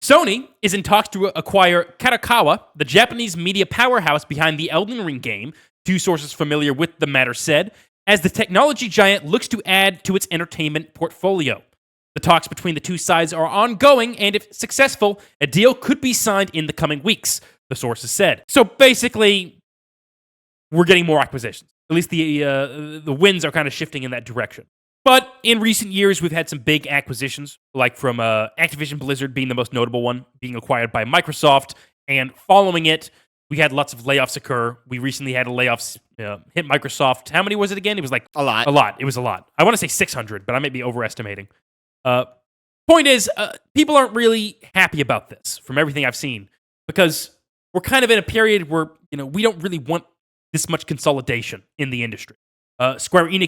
Sony is in talks to acquire Kadokawa, the Japanese media powerhouse behind the Elden Ring game, two sources familiar with the matter said, as the technology giant looks to add to its entertainment portfolio. The talks between the two sides are ongoing, and if successful, a deal could be signed in the coming weeks, the sources said. So basically, we're getting more acquisitions. At least the winds are kind of shifting in that direction. But in recent years, we've had some big acquisitions, like from Activision Blizzard being the most notable one, being acquired by Microsoft. And following it, we had lots of layoffs occur. We recently had layoffs hit Microsoft. How many was it again? It was like a lot. A lot. It was a lot. I want to say 600, but I might be overestimating. Point is, people aren't really happy about this from everything I've seen, because we're kind of in a period where we don't really want this much consolidation in the industry. Sony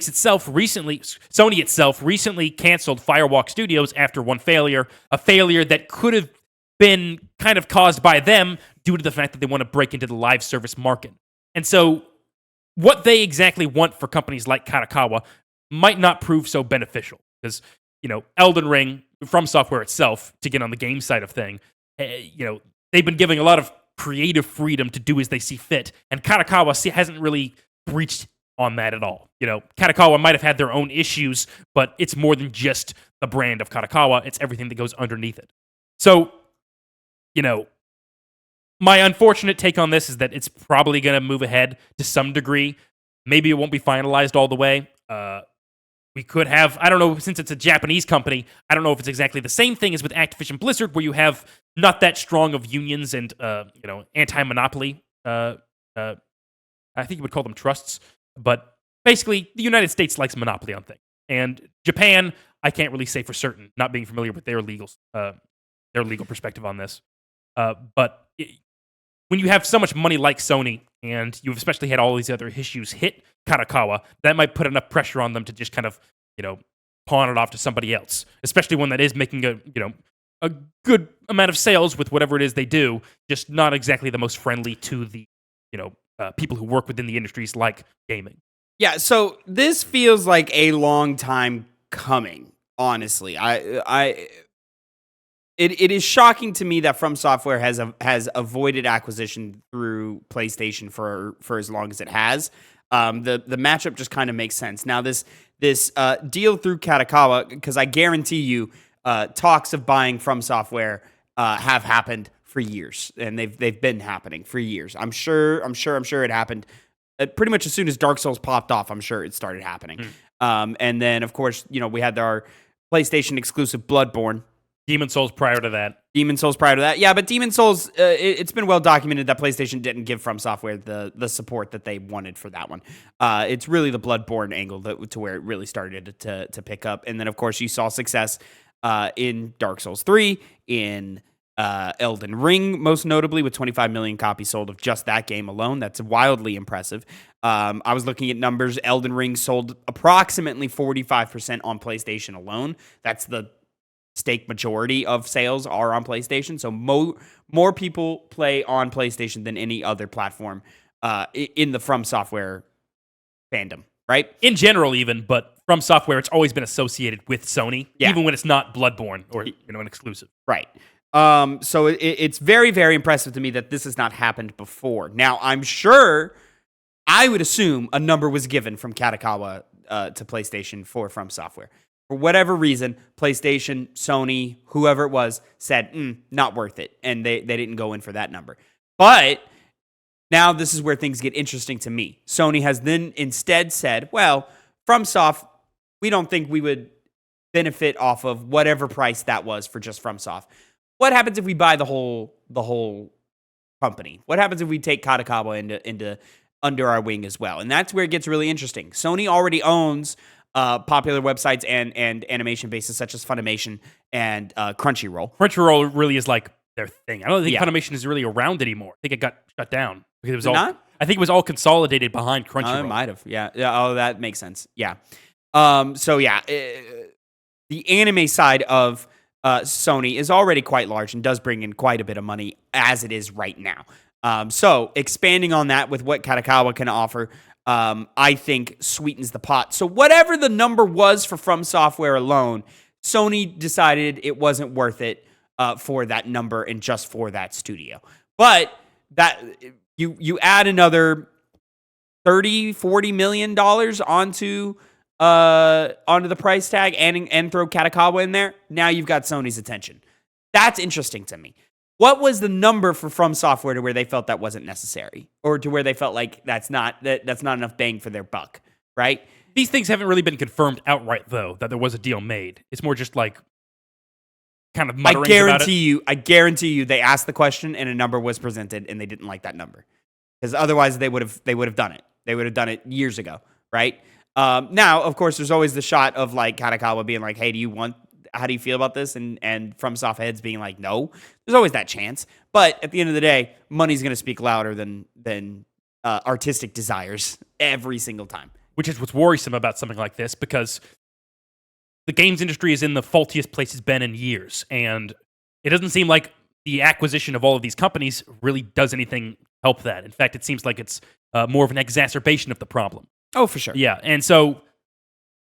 itself recently canceled Firewalk Studios after one failure, a failure that could have been kind of caused by them due to the fact that they want to break into the live service market. And so what they exactly want for companies like Kadokawa might not prove so beneficial, because, Elden Ring, Fromsoftware itself, to get on the game side of thing, they've been giving a lot of creative freedom to do as they see fit, and Kadokawa hasn't really breached on that at all. Kadokawa might have had their own issues, but it's more than just the brand of Kadokawa. It's everything that goes underneath it. So, my unfortunate take on this is that it's probably going to move ahead to some degree. Maybe it won't be finalized all the way. We could have, I don't know, since it's a Japanese company, I don't know if it's exactly the same thing as with Activision Blizzard, where you have not that strong of unions and, anti-monopoly. I think you would call them trusts. But basically, the United States likes monopoly on things. And Japan, I can't really say for certain, not being familiar with their legal perspective on this. But when you have so much money like Sony, and you've especially had all these other issues hit Kadokawa, that might put enough pressure on them to just kind of, pawn it off to somebody else. Especially one that is making a good amount of sales with whatever it is they do, just not exactly the most friendly to the, people who work within the industries like gaming. Yeah, so this feels like a long time coming, honestly. It is shocking to me that Fromsoftware has avoided acquisition through PlayStation for as long as it has. The matchup just kind of makes sense. Now, this deal through Kadokawa, because I guarantee you, talks of buying Fromsoftware have happened for years, and they've been happening for years. I'm sure it happened pretty much as soon as Dark Souls popped off. I'm sure it started happening. And then, of course, we had our PlayStation exclusive Bloodborne. Demon Souls prior to that. Yeah, but Demon Souls, it's been well documented that PlayStation didn't give FromSoftware the support that they wanted for that one. It's really the Bloodborne angle to where it really started to pick up. And then, of course, you saw success in Dark Souls 3, in Elden Ring, most notably, with 25 million copies sold of just that game alone. That's wildly impressive. I was looking at numbers. Elden Ring sold approximately 45% on PlayStation alone. That's the stake majority of sales are on PlayStation. So more people play on PlayStation than any other platform in the Fromsoftware fandom, right? In general, even, but Fromsoftware, it's always been associated with Sony, even when it's not Bloodborne or an exclusive. Right. So it's very, very impressive to me that this has not happened before. Now, I'm sure, I would assume a number was given from Kadokawa to PlayStation for Fromsoftware. For whatever reason, PlayStation, Sony, whoever it was, said, not worth it. And they didn't go in for that number. But now this is where things get interesting to me. Sony has then instead said, well, FromSoft, we don't think we would benefit off of whatever price that was for just FromSoft. What happens if we buy the whole company? What happens if we take Kadokawa into under our wing as well? And that's where it gets really interesting. Sony already owns popular websites and animation bases such as Funimation and Crunchyroll. Crunchyroll really is like their thing. I don't think Funimation is really around anymore. I think it got shut down because it was not? I think it was all consolidated behind Crunchyroll. It might have. Yeah. Oh, that makes sense. Yeah. The anime side of Sony is already quite large and does bring in quite a bit of money as it is right now. So expanding on that with what Kadokawa can offer, I think sweetens the pot. So whatever the number was for FromSoftware alone, Sony decided it wasn't worth it for that number and just for that studio. But that you add another $30-40 million onto the price tag and throw Katakawa in there. Now you've got Sony's attention. That's interesting to me. What was the number for Fromsoftware to where they felt that wasn't necessary, or to where they felt like that's not enough bang for their buck, right? These things haven't really been confirmed outright, though, that there was a deal made. It's more just like kind of mutterings about it. I guarantee you, they asked the question and a number was presented, and they didn't like that number, because otherwise they would have done it. They would have done it years ago, right? Now, of course, there's always the shot of like Katakawa being like, "Hey, how do you feel about this?" And FromSoft heads being like, "No." There's always that chance, but at the end of the day, money's going to speak louder than artistic desires every single time. Which is what's worrisome about something like this, because the games industry is in the faultiest place it's been in years, and it doesn't seem like the acquisition of all of these companies really does anything to help that. In fact, it seems like it's more of an exacerbation of the problem. Oh, for sure. Yeah, and so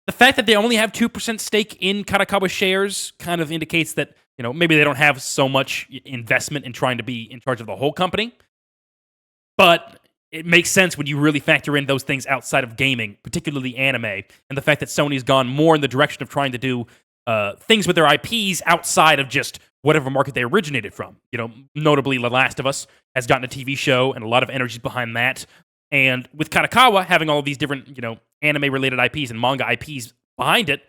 the fact that they only have 2% stake in Katakawa shares kind of indicates that, maybe they don't have so much investment in trying to be in charge of the whole company. But it makes sense when you really factor in those things outside of gaming, particularly anime, and the fact that Sony's gone more in the direction of trying to do things with their IPs outside of just whatever market they originated from. Notably, The Last of Us has gotten a TV show, and a lot of energy behind that. And with Katakawa having all of these different, anime-related IPs and manga IPs behind it,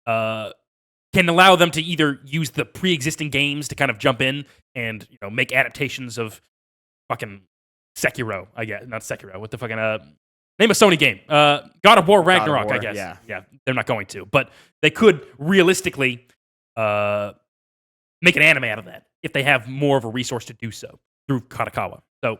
can allow them to either use the pre-existing games to kind of jump in and, make adaptations of fucking Sekiro, I guess. Not Sekiro. What the fucking... name a Sony game. God of War Ragnarok, I guess. Yeah, they're not going to. But they could realistically make an anime out of that if they have more of a resource to do so through Katakawa. So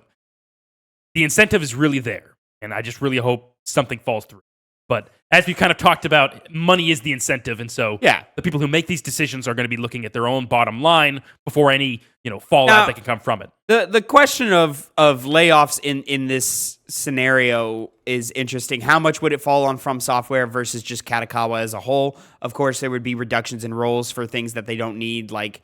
the incentive is really there, and I just really hope something falls through. But as we kind of talked about, money is the incentive, and so the people who make these decisions are going to be looking at their own bottom line before any fallout that can come from it. The question of layoffs in this scenario is interesting. How much would it fall on FromSoftware versus just Katakawa as a whole? Of course, there would be reductions in roles for things that they don't need, like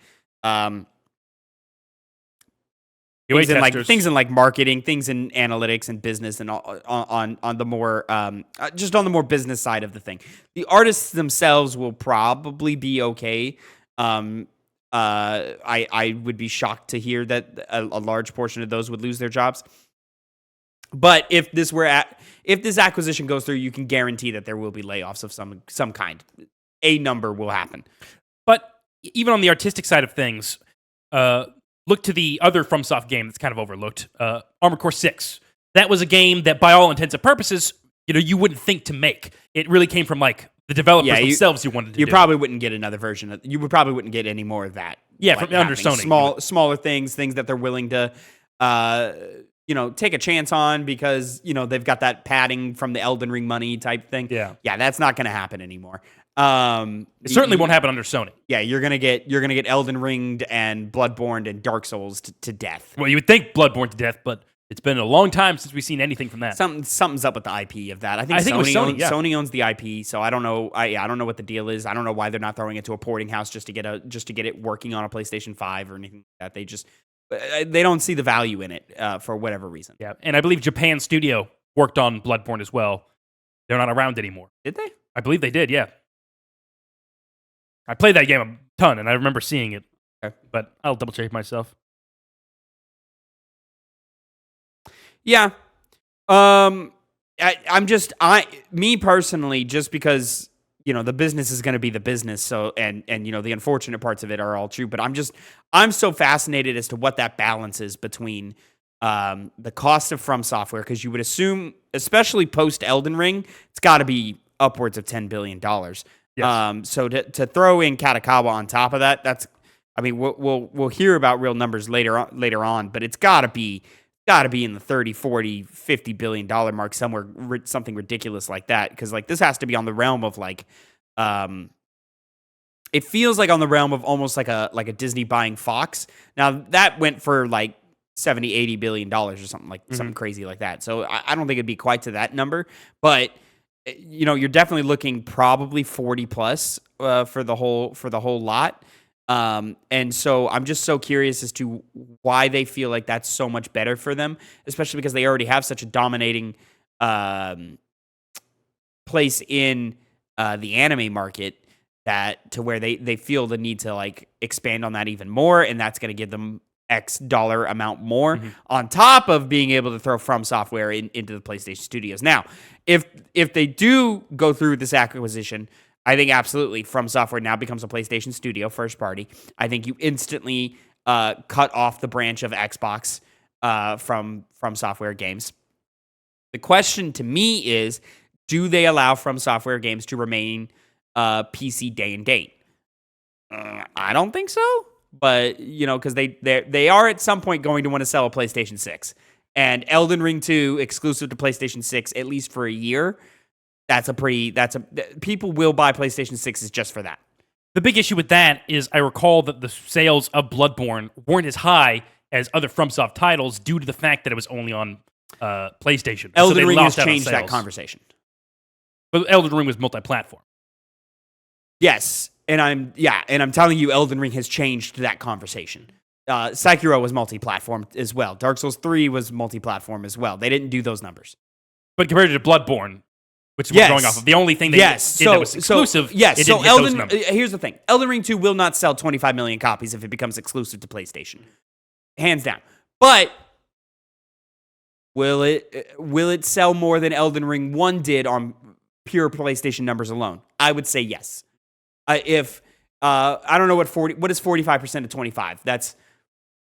things in marketing, things in analytics and business, and on the more just on the more business side of the thing. The artists themselves will probably be okay. I would be shocked to hear that a large portion of those would lose their jobs. But if this acquisition goes through, you can guarantee that there will be layoffs of some kind. A number will happen. But even on the artistic side of things, look to the other FromSoft game that's kind of overlooked, Armored Core 6. That was a game that, by all intents and purposes, you wouldn't think to make. It really came from the developers themselves who wanted to. You probably wouldn't get another version. You probably wouldn't get any more of that. Yeah, from under Sony. Smaller things that they're willing to, take a chance on because they've got that padding from the Elden Ring money type thing. Yeah, that's not going to happen anymore. It certainly won't happen under Sony. Yeah, you're gonna get Elden Ringed and Bloodborne and Dark Souls to death. Well, you would think Bloodborne to death, but it's been a long time since we've seen anything from that. Something's up with the IP of that. I think Sony owns the IP, so I don't know. I don't know what the deal is. I don't know why they're not throwing it to a porting house just to get it working on a PlayStation 5 or anything like that. They don't see the value in it for whatever reason. Yeah, and I believe Japan Studio worked on Bloodborne as well. They're not around anymore. Did they? I believe they did. Yeah. I played that game a ton, and I remember seeing it, but I'll double check myself. Yeah, me personally, just because the business is going to be the business. So and the unfortunate parts of it are all true, but I'm so fascinated as to what that balance is between the cost of FromSoftware, because you would assume, especially post Elden Ring, it's got to be upwards of $10 billion. Yes. So to throw in Katakawa on top of that, we'll hear about real numbers later on, but it's got to be in the 30, 40, 50 billion dollar mark somewhere, something ridiculous like that, because this has to be on the realm of it feels like on the realm of almost like a Disney buying Fox. Now that went for 70, 80 billion dollars or something something crazy like that. So I don't think it'd be quite to that number, but you're definitely looking probably 40 plus for the whole lot. And so I'm just so curious as to why they feel like that's so much better for them, especially because they already have such a dominating place in the anime market that to where they feel the need to like expand on that even more, and that's going to give them X dollar amount more on top of being able to throw Fromsoftware into the PlayStation Studios. Now, if they do go through with this acquisition, I think absolutely Fromsoftware now becomes a PlayStation Studio first party. I think you instantly cut off the branch of Xbox from Fromsoftware games. The question to me is, do they allow Fromsoftware games to remain PC day and date? I don't think so, but because they are at some point going to want to sell a PlayStation 6, and Elden Ring 2 exclusive to PlayStation 6 at least for a year. People will buy PlayStation 6s just for that. The big issue with that is I recall that the sales of Bloodborne weren't as high as other FromSoft titles due to the fact that it was only on PlayStation. Elden Ring has changed that conversation. But Elden Ring was multi-platform. Yes, and I'm telling you, Elden Ring has changed that conversation. Sekiro was multi-platform as well. Dark Souls 3 was multi-platform as well. They didn't do those numbers. But compared to Bloodborne, which we're going off of, the only thing they did that was exclusive, it didn't hit those numbers. Here's the thing. Elden Ring 2 will not sell 25 million copies if it becomes exclusive to PlayStation. Hands down. But will it sell more than Elden Ring 1 did on pure PlayStation numbers alone? I would say yes. If I don't know what is 45% of 25? That's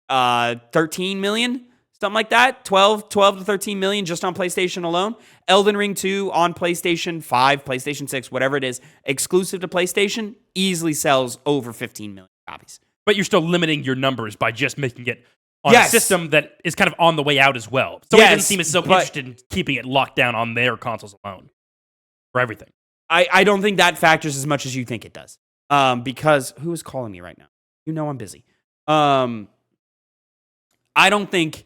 13 million, something like that. 12 to 13 million just on PlayStation alone. Elden Ring 2 on PlayStation 5, PlayStation 6, whatever it is, exclusive to PlayStation, easily sells over 15 million copies. But you're still limiting your numbers by just making it on a system that is kind of on the way out as well. So it didn't seem so interested in keeping it locked down on their consoles alone for everything. I don't think that factors as much as you think it does. Because who is calling me right now? I'm busy. I don't think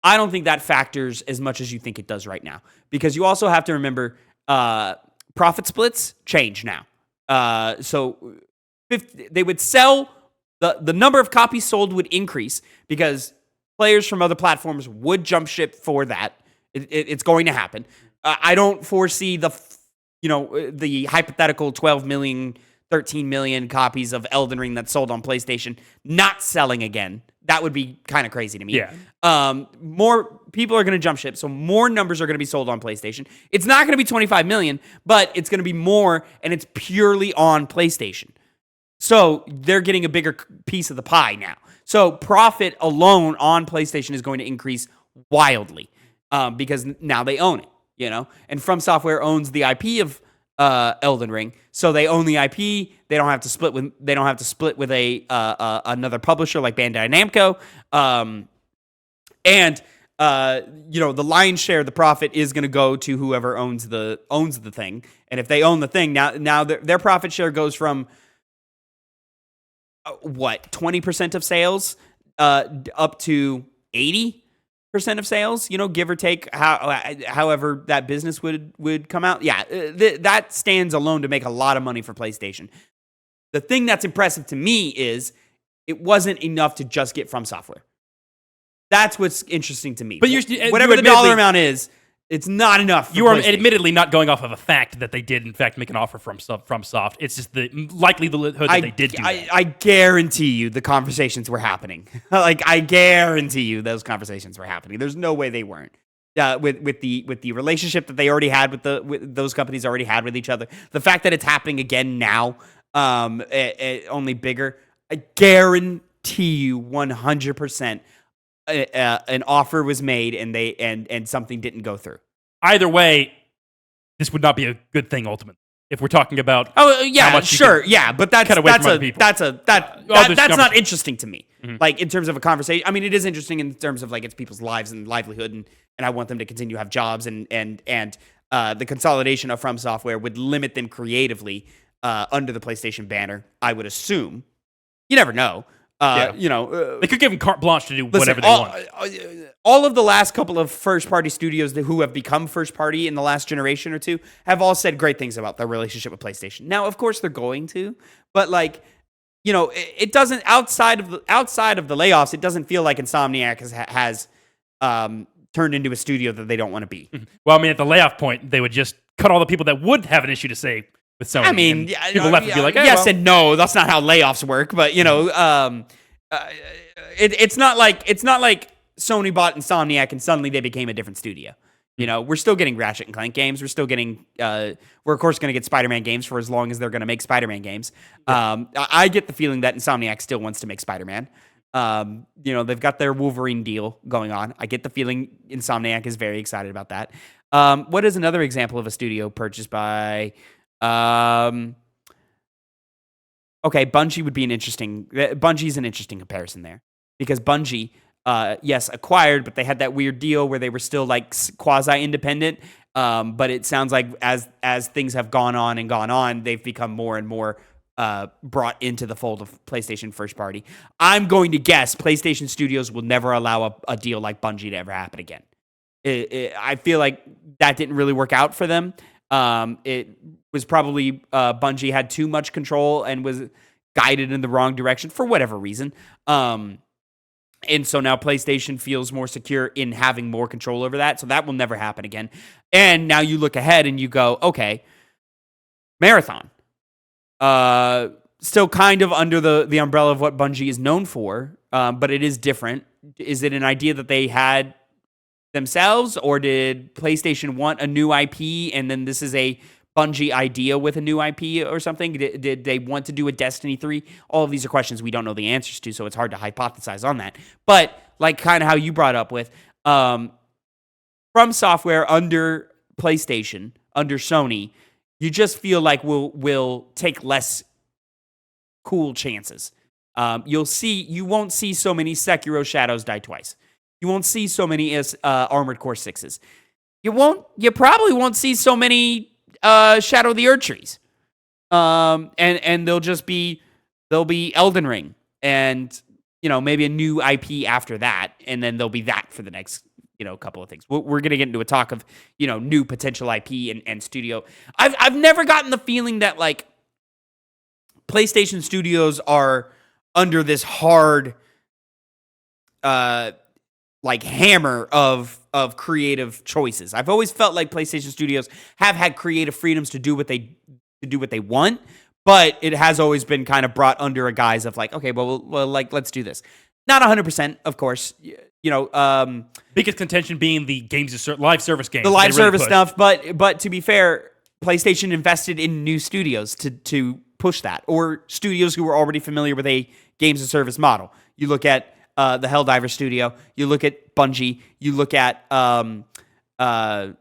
that factors as much as you think it does right now. Because you also have to remember profit splits change now. So they would sell the number of copies sold would increase because players from other platforms would jump ship for that. It's going to happen. I don't foresee the hypothetical 12 million, 13 million copies of Elden Ring that's sold on PlayStation not selling again. That would be kind of crazy to me. Yeah. More people are going to jump ship, so more numbers are going to be sold on PlayStation. It's not going to be 25 million, but it's going to be more, and it's purely on PlayStation. So they're getting a bigger piece of the pie now. So profit alone on PlayStation is going to increase wildly because now they own it. And Fromsoftware owns the IP of Elden Ring, so they own the IP. They don't have to split with another publisher like Bandai Namco. The lion's share of the profit is going to go to whoever owns the thing. And if they own the thing, now their profit share goes from 20% of sales up to 80% of sales, give or take, however that business would come out. Yeah, that stands alone to make a lot of money for PlayStation. The thing that's impressive to me is it wasn't enough to just get Fromsoftware. That's what's interesting to me. But whatever the dollar amount is, it's not enough. You are admittedly not going off of a fact that they did, in fact, make an offer from Soft. It's just the likelihood that they did do that. I guarantee you the conversations were happening. I guarantee you those conversations were happening. There's no way they weren't. With the relationship that they already had with those companies already had with each other. The fact that it's happening again now, only bigger. I guarantee you 100%. An offer was made and something didn't go through. Either way, this would not be a good thing ultimately. If we're talking about sure, but that's not interesting to me. Mm-hmm. Like in terms of a conversation, I mean, it is interesting in terms of like it's people's lives and livelihood, and I want them to continue to have jobs, and the consolidation of Fromsoftware would limit them creatively under the PlayStation banner. I would assume. You never know. They could give them carte blanche to do whatever they want. All of the last couple of first-party studios who have become first-party in the last generation or two have all said great things about their relationship with PlayStation. Now, of course, they're going to, but it doesn't outside of the layoffs. It doesn't feel like Insomniac has turned into a studio that they don't want to be. Well, I mean, at the layoff point, they would just cut all the people that would have an issue to say with Sony. I mean, people left would be like, yes and no. That's not how layoffs work. But it's not like Sony bought Insomniac and suddenly they became a different studio. We're still getting Ratchet and Clank games. We're still getting. We're of course going to get Spider-Man games for as long as they're going to make Spider-Man games. Yeah. I get the feeling that Insomniac still wants to make Spider-Man. They've got their Wolverine deal going on. I get the feeling Insomniac is very excited about that. What is another example of a studio purchased by? Okay, Bungie would be an interesting. Bungie's an interesting comparison there because Bungie, yes, acquired, but they had that weird deal where they were still like quasi-independent. But it sounds like as things have gone on, they've become more and more brought into the fold of PlayStation first party. I'm going to guess PlayStation Studios will never allow a deal like Bungie to ever happen again. I feel like that didn't really work out for them. It was probably Bungie had too much control and was guided in the wrong direction for whatever reason. And so now PlayStation feels more secure in having more control over that. So that will never happen again. And now you look ahead and you go, okay, Marathon. Still kind of under the umbrella of what Bungie is known for, but it is different. Is it an idea that they had themselves, or did PlayStation want a new IP and then this is a Bungie idea with a new IP or something? Did they want to do a Destiny 3? All of these are questions we don't know the answers to, so it's hard to hypothesize on that. But like kind of how you brought up with Fromsoftware under PlayStation, under Sony, you just feel like we'll take less cool chances. You won't see so many Sekiro Shadows Die Twice. You won't see so many Armored Core 6s. You probably won't see so many Shadow of the Erdtrees. And they'll be Elden Ring and maybe a new IP after that, and then there'll be that for the next couple of things. We're going to get into a talk of, new potential IP and studio. I've never gotten the feeling that like PlayStation Studios are under this hard like hammer of creative choices. I've always felt like PlayStation Studios have had creative freedoms to do what they want, but it has always been kind of brought under a guise of like, okay, well like let's do this. Not 100%, of course. Biggest contention being the live service games. The live service stuff, but to be fair, PlayStation invested in new studios to push that, or studios who were already familiar with a games of service model. You look at the Helldiver studio, you look at Bungie, you look at Firewalk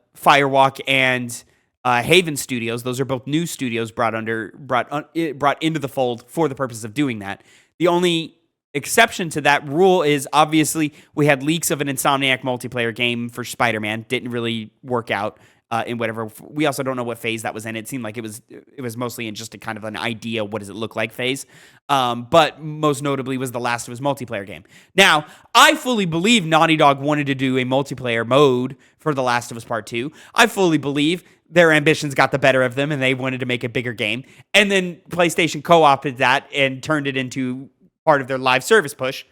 and Haven Studios. Those are both new studios brought into the fold for the purpose of doing that. The only exception to that rule is obviously we had leaks of an Insomniac multiplayer game for Spider-Man. Didn't really work out in whatever. We also don't know what phase that was in. It seemed like it was mostly in just a kind of an idea, what does it look like phase. But most notably was the Last of Us multiplayer game. Now, I fully believe Naughty Dog wanted to do a multiplayer mode for The Last of Us Part 2. I fully believe their ambitions got the better of them and they wanted to make a bigger game. And then PlayStation co-opted that and turned it into part of their live service push,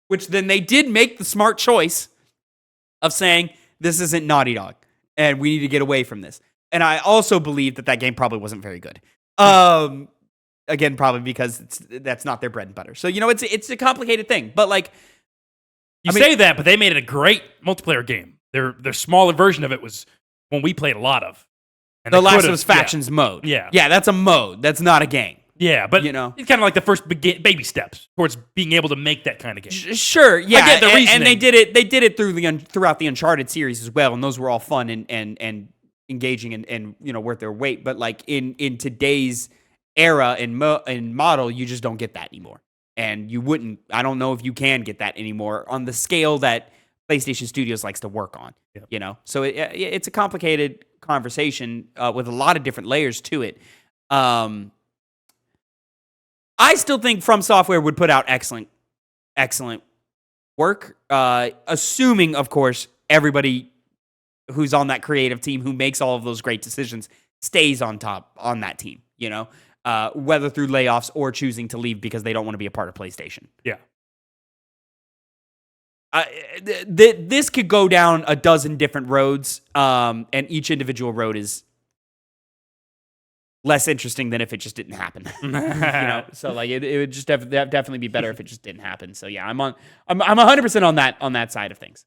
which then they did make the smart choice of saying, this isn't Naughty Dog, and we need to get away from this. And I also believe that game probably wasn't very good. Again, probably because that's not their bread and butter. So, it's a complicated thing. But, like... say that, but they made it a great multiplayer game. Their smaller version of it was one we played a lot of. And the Last of Us Factions mode. Yeah. Yeah, that's a mode. That's not a game. Yeah, but it's kind of like the first baby steps towards being able to make that kind of game. Sure, yeah, I get the reasoning. And they did it. They did it throughout the Uncharted series as well, and those were all fun and engaging and worth their weight. But like in today's era and model, you just don't get that anymore, and you wouldn't. I don't know if you can get that anymore on the scale that PlayStation Studios likes to work on. Yep. So it's a complicated conversation with a lot of different layers to it. I still think Fromsoftware would put out excellent work, assuming, of course, everybody who's on that creative team who makes all of those great decisions stays on top on that team. whether through layoffs or choosing to leave because they don't want to be a part of PlayStation. Yeah. This could go down a dozen different roads, and each individual road is less interesting than if it just didn't happen. So like it would just definitely be better if it just didn't happen. So yeah, I'm 100% on that side of things.